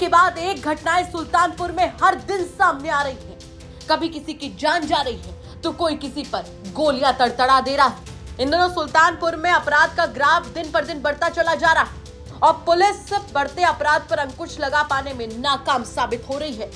के बाद एक घटनाएं सुल्तानपुर में हर दिन सामने आ रही हैं। कभी किसी की जान जा रही है तो कोई किसी पर गोलियां तड़तड़ा दे रहा है। इन दिनों सुल्तानपुर में अपराध का ग्राफ दिन पर दिन बढ़ता चला जा रहा है और पुलिस बढ़ते अपराध पर अंकुश लगा पाने में नाकाम साबित हो रही है।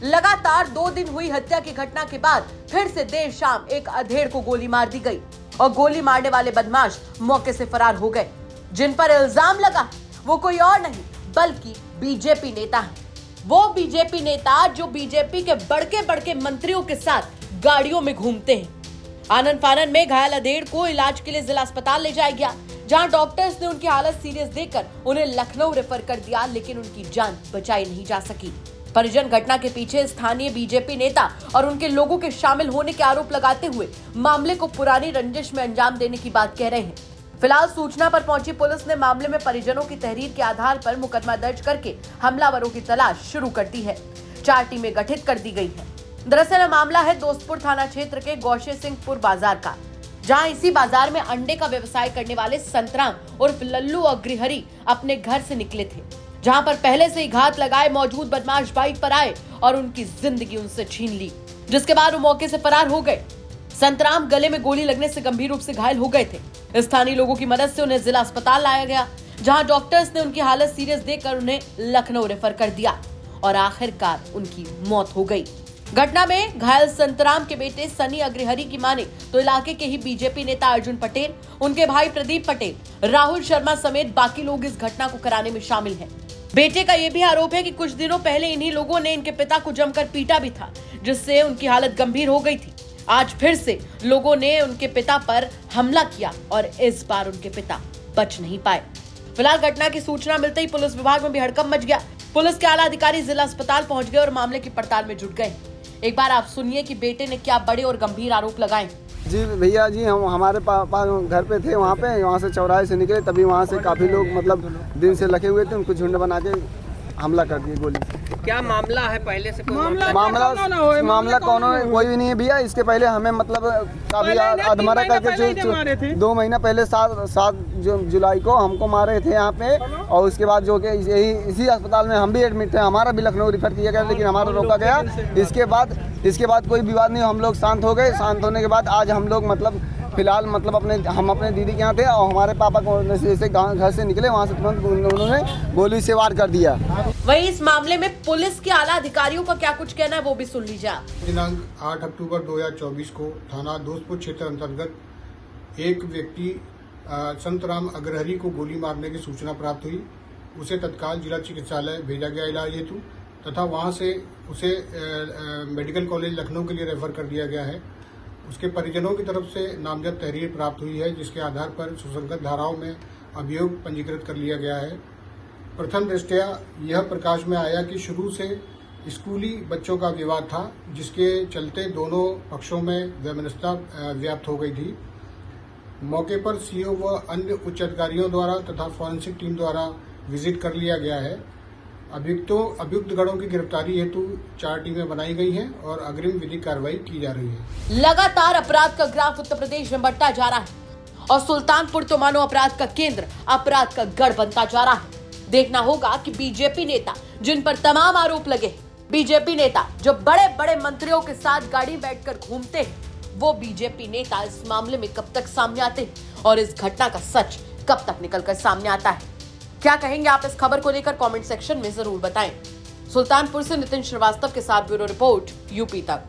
लगातार 2 दिन हुई हत्या की घटना के बाद फिर से देर शाम एक अधेड़ को गोली मार दी गई और गोली मारने वाले बदमाश मौके से फरार हो गए। जिन पर इल्जाम लगा वो कोई और नहीं बल्कि बीजेपी नेता है। वो बीजेपी नेता जो बीजेपी के बड़के मंत्रियों के साथ गाड़ियों में घूमते हैं। आनन फानन में घायल अधेड़ को इलाज के लिए जिला अस्पताल ले जाया गया, जहां डॉक्टर्स ने उनकी हालत सीरियस देखकर उन्हें लखनऊ रेफर कर दिया, लेकिन उनकी जान बचाई नहीं जा सकी। परिजन घटना के पीछे स्थानीय बीजेपी नेता और उनके लोगों के शामिल होने के आरोप लगाते हुए मामले को पुरानी रंजिश में अंजाम देने की बात कह रहे हैं। फिलहाल सूचना पर पहुंची पुलिस ने मामले में परिजनों की तहरीर के आधार पर मुकदमा दर्ज करके हमलावरों की तलाश शुरू कर दी है। 4 टीमें गठित कर दी गई है। दरअसल मामला है दोस्तपुर थाना क्षेत्र के गौशे सिंहपुर बाजार का, जहां इसी बाजार में अंडे का व्यवसाय करने वाले संतराम उर्फ लल्लू अग्रहरी अपने घर से निकले थे, जहां पर पहले से ही घात लगाए मौजूद बदमाश बाइक पर आए और उनकी जिंदगी उनसे छीन ली, जिसके बाद वो मौके से फरार हो गए। संतराम गले में गोली लगने से गंभीर रूप से घायल हो गए थे। स्थानीय लोगों की मदद से उन्हें जिला अस्पताल लाया गया, जहां डॉक्टर्स ने उनकी हालत सीरियस देखकर उन्हें लखनऊ रेफर कर दिया और आखिरकार उनकी मौत हो गई। घटना में घायल संतराम के बेटे सनी अग्रहरी की माने तो इलाके के ही बीजेपी नेता अर्जुन पटेल, उनके भाई प्रदीप पटेल, राहुल शर्मा समेत बाकी लोग इस घटना को कराने में शामिल हैं। बेटे का यह भी आरोप है कि कुछ दिनों पहले इन्हीं लोगों ने इनके पिता को जमकर पीटा भी था, जिससे उनकी हालत गंभीर हो गई थी। आज फिर से लोगों ने उनके पिता पर हमला किया और इस बार उनके पिता बच नहीं पाए। फिलहाल घटना की सूचना मिलते ही पुलिस विभाग में भी हड़कंप मच गया। पुलिस के आला अधिकारी जिला अस्पताल पहुंच गए और मामले की पड़ताल में जुट गए। एक बार आप सुनिए कि बेटे ने क्या बड़े और गंभीर आरोप लगाए। जी भैया जी, हम हमारे पापा घर पे थे, वहाँ से चौराहे से निकले, तभी वहाँ से काफ़ी लोग मतलब दिन से लगे हुए थे, उनको झुंड बना के हमला कर दिए गोली। क्या मामला है पहले से? मामला कौन है कोई भी नहीं है भैया। इसके पहले हमें मतलब काफ़ी अधमरा करके 2 महीना पहले 7 जुलाई को हमको मारे थे यहाँ पे, और उसके बाद जो कि इसी अस्पताल में हम भी एडमिट थे। हमारा भी लखनऊ रेफर किया गया, लेकिन हमारा रोका गया। इसके बाद कोई विवाद नहीं, हम लोग शांत हो गए। शांत होने के बाद आज हम लोग मतलब फिलहाल मतलब अपने दीदी के यहाँ थे और हमारे पापा को जैसे घर से निकले, वहाँ से तुरंत उन्होंने गोली से वार कर दिया। वहीं इस मामले में पुलिस के आला अधिकारियों का क्या कुछ कहना है वो भी सुन लीजिए। दिनांक 8 अक्टूबर 2024 को थाना दोस्तपुर क्षेत्र अंतर्गत एक व्यक्ति संतराम अग्रहरी को गोली मारने की सूचना प्राप्त हुई। उसे तत्काल जिला चिकित्सालय भेजा गया इलाज हेतु, तथा वहां से उसे मेडिकल कॉलेज लखनऊ के लिए रेफर कर दिया गया है। उसके परिजनों की तरफ से नामजद तहरीर प्राप्त हुई है, जिसके आधार पर सुसंगत धाराओं में अभियोग पंजीकृत कर लिया गया है। प्रथम दृष्टया यह प्रकाश में आया कि शुरू से स्कूली बच्चों का विवाद था, जिसके चलते दोनों पक्षों में वैमनस्यता व्याप्त हो गई थी। मौके पर सीओ व अन्य उच्च अधिकारियों द्वारा तथा फॉरेंसिक टीम द्वारा विजिट कर लिया गया है। अभियुक्त गणों की गिरफ्तारी हेतु 4 टीमें बनाई गई हैं और अग्रिम विधिक कार्रवाई की जा रही है। लगातार अपराध का ग्राफ उत्तर प्रदेश में बढ़ता जा रहा है और सुल्तानपुर तो मानो अपराध का केंद्र, अपराध का गढ़ बनता जा रहा है। देखना होगा कि बीजेपी नेता जिन पर तमाम आरोप लगे, बीजेपी नेता जो बड़े मंत्रियों के साथ गाड़ी बैठकर घूमते हैं, वो बीजेपी नेता इस मामले में कब तक सामने आते हैं और इस घटना का सच कब तक निकलकर सामने आता है। क्या कहेंगे आप इस खबर को लेकर कमेंट सेक्शन में जरूर बताएं। सुल्तानपुर से नितिन श्रीवास्तव के साथ ब्यूरो रिपोर्ट, यूपी तक।